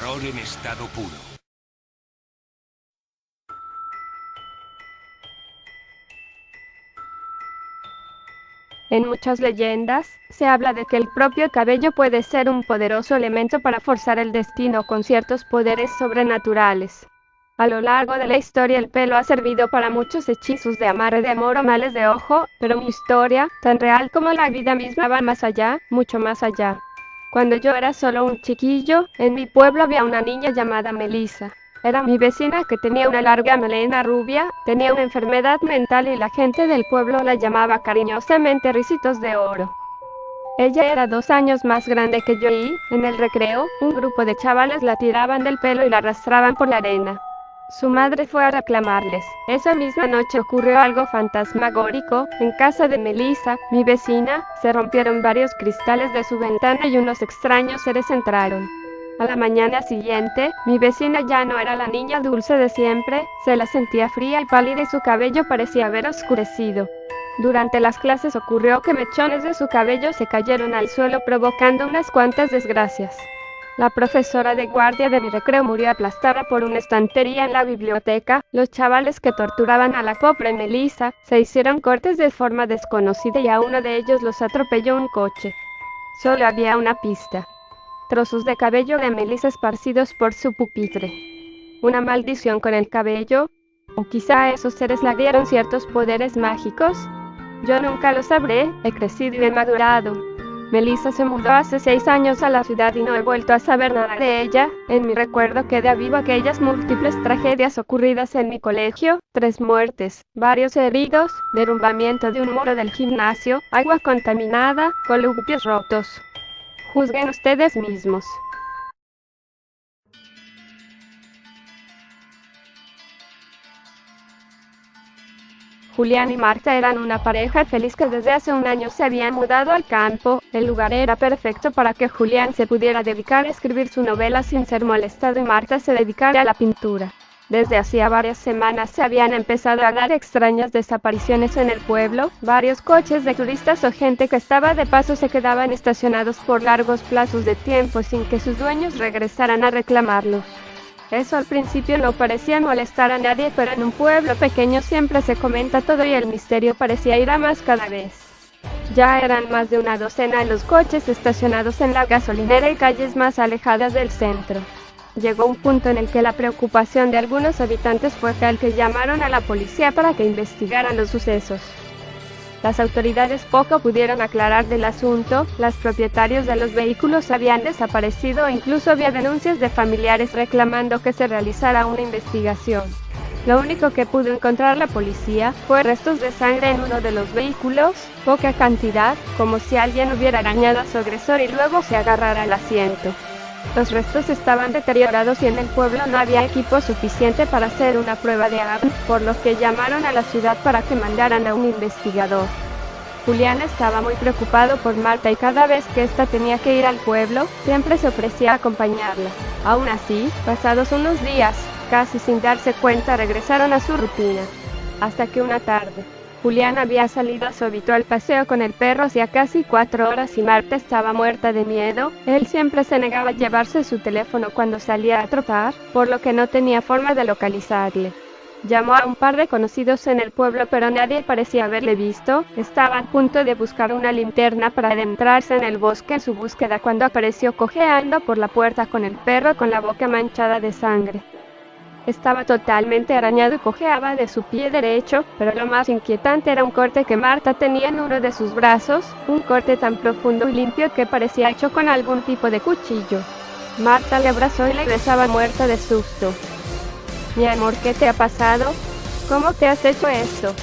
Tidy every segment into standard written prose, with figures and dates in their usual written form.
terror en estado puro. En muchas leyendas, se habla de que el propio cabello puede ser un poderoso elemento para forzar el destino con ciertos poderes sobrenaturales. A lo largo de la historia el pelo ha servido para muchos hechizos de amarre de amor o males de ojo, pero mi historia, tan real como la vida misma, va más allá, mucho más allá. Cuando yo era solo un chiquillo, en mi pueblo había una niña llamada Melissa. Era mi vecina que tenía una larga melena rubia, tenía una enfermedad mental y la gente del pueblo la llamaba cariñosamente Ricitos de Oro. Ella era 2 años más grande que yo y, en el recreo, un grupo de chavales la tiraban del pelo y la arrastraban por la arena. Su madre fue a reclamarles. Esa misma noche ocurrió algo fantasmagórico. En casa de Melissa, mi vecina, se rompieron varios cristales de su ventana y unos extraños seres entraron. A la mañana siguiente, mi vecina ya no era la niña dulce de siempre, se la sentía fría y pálida y su cabello parecía haber oscurecido. Durante las clases ocurrió que mechones de su cabello se cayeron al suelo provocando unas cuantas desgracias. La profesora de guardia de mi recreo murió aplastada por una estantería en la biblioteca. Los chavales que torturaban a la pobre Melissa se hicieron cortes de forma desconocida y a uno de ellos los atropelló un coche. Solo había una pista: trozos de cabello de Melissa esparcidos por su pupitre. ¿Una maldición con el cabello? ¿O quizá a esos seres le dieron ciertos poderes mágicos? Yo nunca lo sabré, he crecido y he madurado. Melissa se mudó hace 6 años a la ciudad y no he vuelto a saber nada de ella. En mi recuerdo queda vivo aquellas múltiples tragedias ocurridas en mi colegio: 3 muertes, varios heridos, derrumbamiento de un muro del gimnasio, agua contaminada, columpios rotos. Juzguen ustedes mismos. Julián y Marta eran una pareja feliz que desde hace un año se habían mudado al campo. El lugar era perfecto para que Julián se pudiera dedicar a escribir su novela sin ser molestado y Marta se dedicara a la pintura. Desde hacía varias semanas se habían empezado a dar extrañas desapariciones en el pueblo. Varios coches de turistas o gente que estaba de paso se quedaban estacionados por largos plazos de tiempo sin que sus dueños regresaran a reclamarlos. Eso al principio no parecía molestar a nadie, pero en un pueblo pequeño siempre se comenta todo y el misterio parecía ir a más cada vez. Ya eran más de una docena los coches estacionados en la gasolinera y calles más alejadas del centro. Llegó un punto en el que la preocupación de algunos habitantes fue tal que llamaron a la policía para que investigaran los sucesos. Las autoridades poco pudieron aclarar del asunto. Los propietarios de los vehículos habían desaparecido e incluso había denuncias de familiares reclamando que se realizara una investigación. Lo único que pudo encontrar la policía fue restos de sangre en uno de los vehículos, poca cantidad, como si alguien hubiera arañado a su agresor y luego se agarrara al asiento. Los restos estaban deteriorados y en el pueblo no había equipo suficiente para hacer una prueba de ADN, por lo que llamaron a la ciudad para que mandaran a un investigador. Julián estaba muy preocupado por Marta y cada vez que ésta tenía que ir al pueblo, siempre se ofrecía a acompañarla. Aún así, pasados unos días, casi sin darse cuenta regresaron a su rutina. Hasta que una tarde, Julián había salido a su habitual paseo con el perro hacía casi 4 horas y Marta estaba muerta de miedo. Él siempre se negaba a llevarse su teléfono cuando salía a trotar, por lo que no tenía forma de localizarle. Llamó a un par de conocidos en el pueblo pero nadie parecía haberle visto. Estaba a punto de buscar una linterna para adentrarse en el bosque en su búsqueda cuando apareció cojeando por la puerta con el perro con la boca manchada de sangre. Estaba totalmente arañado y cojeaba de su pie derecho, pero lo más inquietante era un corte que Marta tenía en uno de sus brazos, un corte tan profundo y limpio que parecía hecho con algún tipo de cuchillo. Marta le abrazó y le besaba muerta de susto. Mi amor, ¿qué te ha pasado? ¿Cómo te has hecho esto?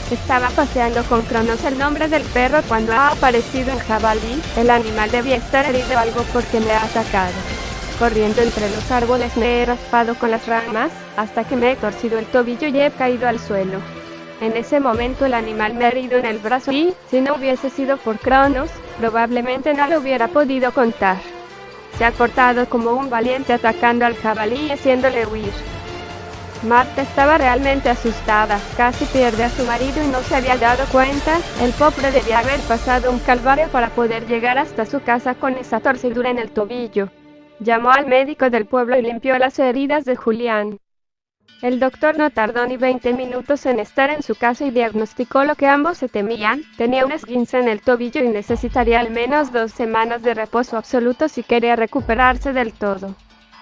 Estaba paseando con Cronos, el nombre del perro, cuando ha aparecido el jabalí. El animal debía estar herido o algo porque me ha atacado. Corriendo entre los árboles me he raspado con las ramas, hasta que me he torcido el tobillo y he caído al suelo. En ese momento el animal me ha herido en el brazo y, si no hubiese sido por Cronos, probablemente no lo hubiera podido contar. Se ha cortado como un valiente atacando al jabalí y haciéndole huir. Marta estaba realmente asustada, casi pierde a su marido y no se había dado cuenta. El pobre debía haber pasado un calvario para poder llegar hasta su casa con esa torcedura en el tobillo. Llamó al médico del pueblo y limpió las heridas de Julián. El doctor no tardó ni 20 minutos en estar en su casa y diagnosticó lo que ambos se temían: tenía un esguince en el tobillo y necesitaría al menos 2 semanas de reposo absoluto si quería recuperarse del todo.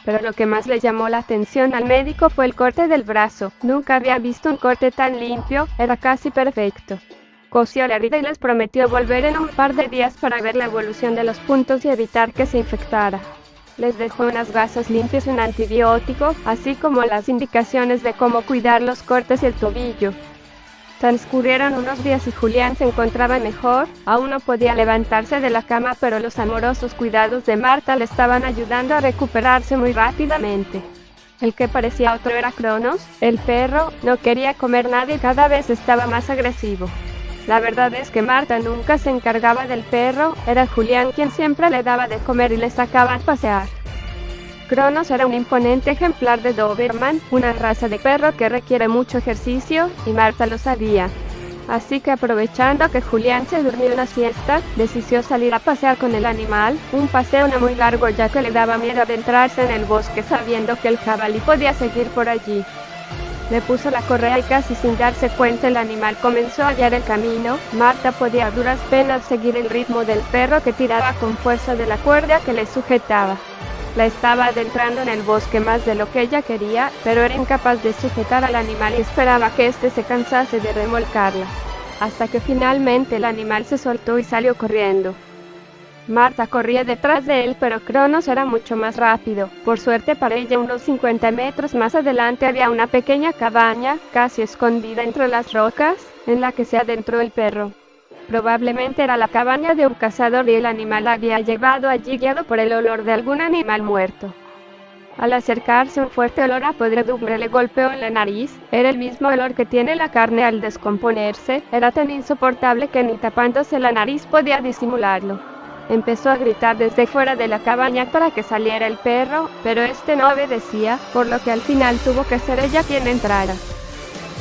Pero lo que más le llamó la atención al médico fue el corte del brazo. Nunca había visto un corte tan limpio, era casi perfecto. Cosió la herida y les prometió volver en un par de días para ver la evolución de los puntos y evitar que se infectara. Les dejó unas gasas limpias y un antibiótico, así como las indicaciones de cómo cuidar los cortes y el tobillo. Transcurrieron unos días y Julián se encontraba mejor. Aún no podía levantarse de la cama, pero los amorosos cuidados de Marta le estaban ayudando a recuperarse muy rápidamente. El que parecía otro era Cronos, el perro. No quería comer nada y cada vez estaba más agresivo. La verdad es que Marta nunca se encargaba del perro, era Julián quien siempre le daba de comer y le sacaba a pasear. Cronos era un imponente ejemplar de Doberman, una raza de perro que requiere mucho ejercicio, y Marta lo sabía. Así que, aprovechando que Julián se durmió una siesta, decidió salir a pasear con el animal, un paseo no muy largo ya que le daba miedo adentrarse en el bosque sabiendo que el jabalí podía seguir por allí. Le puso la correa y casi sin darse cuenta el animal comenzó a hallar el camino. Marta podía a duras penas seguir el ritmo del perro que tiraba con fuerza de la cuerda que le sujetaba. La estaba adentrando en el bosque más de lo que ella quería, pero era incapaz de sujetar al animal y esperaba que éste se cansase de remolcarla. Hasta que finalmente el animal se soltó y salió corriendo. Marta corría detrás de él, pero Cronos era mucho más rápido. Por suerte para ella, unos 50 metros más adelante había una pequeña cabaña, casi escondida entre las rocas, en la que se adentró el perro. Probablemente era la cabaña de un cazador y el animal la había llevado allí guiado por el olor de algún animal muerto. Al acercarse, un fuerte olor a podredumbre le golpeó en la nariz. Era el mismo olor que tiene la carne al descomponerse. Era tan insoportable que ni tapándose la nariz podía disimularlo. Empezó a gritar desde fuera de la cabaña para que saliera el perro, pero este no obedecía, por lo que al final tuvo que ser ella quien entrara.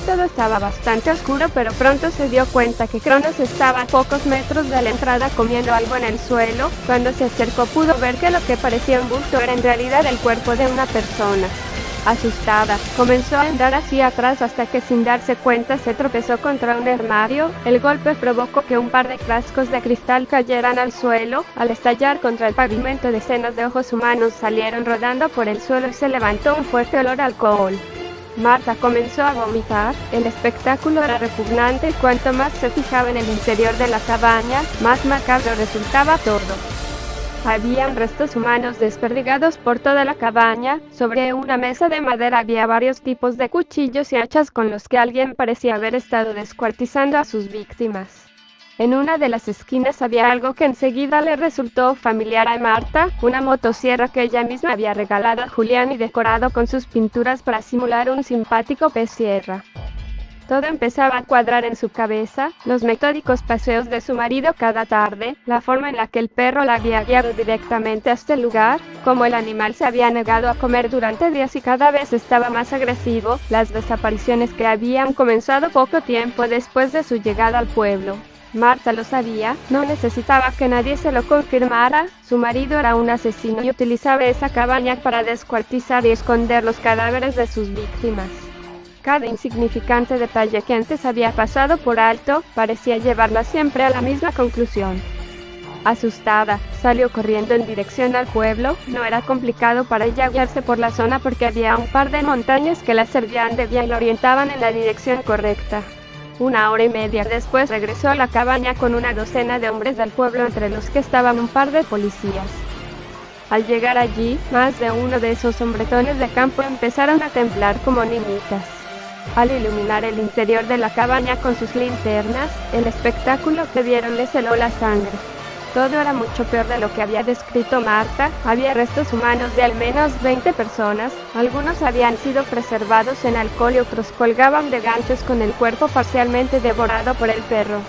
Todo estaba bastante oscuro, pero pronto se dio cuenta que Cronos estaba a pocos metros de la entrada comiendo algo en el suelo. Cuando se acercó pudo ver que lo que parecía un bulto era en realidad el cuerpo de una persona. Asustada, comenzó a andar hacia atrás hasta que sin darse cuenta se tropezó contra un armario. El golpe provocó que un par de frascos de cristal cayeran al suelo. Al estallar contra el pavimento, decenas de ojos humanos salieron rodando por el suelo y se levantó un fuerte olor a alcohol. Marta comenzó a vomitar. El espectáculo era repugnante y cuanto más se fijaba en el interior de la cabaña, más macabro resultaba todo. Habían restos humanos desperdigados por toda la cabaña. Sobre una mesa de madera había varios tipos de cuchillos y hachas con los que alguien parecía haber estado descuartizando a sus víctimas. En una de las esquinas había algo que enseguida le resultó familiar a Marta, una motosierra que ella misma había regalado a Julián y decorado con sus pinturas para simular un simpático pez sierra. Todo empezaba a cuadrar en su cabeza: los metódicos paseos de su marido cada tarde, la forma en la que el perro la había guiado directamente hasta el lugar, cómo el animal se había negado a comer durante días y cada vez estaba más agresivo, las desapariciones que habían comenzado poco tiempo después de su llegada al pueblo. Marta lo sabía, no necesitaba que nadie se lo confirmara. Su marido era un asesino y utilizaba esa cabaña para descuartizar y esconder los cadáveres de sus víctimas. Cada insignificante detalle que antes había pasado por alto, parecía llevarla siempre a la misma conclusión. Asustada, salió corriendo en dirección al pueblo. No era complicado para ella guiarse por la zona porque había un par de montañas que la servían de guía y la orientaban en la dirección correcta. 1 hora y media después regresó a la cabaña con una docena de hombres del pueblo, entre los que estaban un par de policías. Al llegar allí, más de uno de esos hombretones de campo empezaron a temblar como niñitas. Al iluminar el interior de la cabaña con sus linternas, el espectáculo que vieron les heló la sangre. Todo era mucho peor de lo que había descrito Marta. Había restos humanos de al menos 20 personas, algunos habían sido preservados en alcohol y otros colgaban de ganchos con el cuerpo parcialmente devorado por el perro.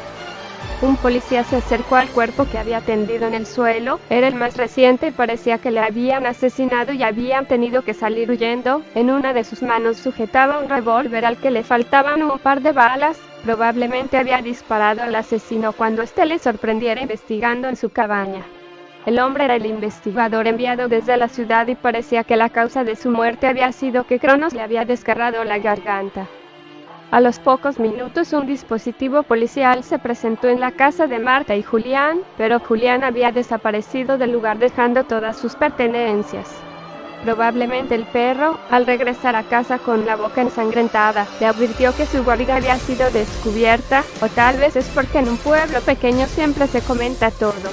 Un policía se acercó al cuerpo que había tendido en el suelo. Era el más reciente y parecía que le habían asesinado y habían tenido que salir huyendo. En una de sus manos sujetaba un revólver al que le faltaban un par de balas. Probablemente había disparado al asesino cuando éste le sorprendiera investigando en su cabaña. El hombre era el investigador enviado desde la ciudad y parecía que la causa de su muerte había sido que Cronos le había desgarrado la garganta. A los pocos minutos un dispositivo policial se presentó en la casa de Marta y Julián, pero Julián había desaparecido del lugar dejando todas sus pertenencias. Probablemente el perro, al regresar a casa con la boca ensangrentada, le advirtió que su guarida había sido descubierta, o tal vez es porque en un pueblo pequeño siempre se comenta todo.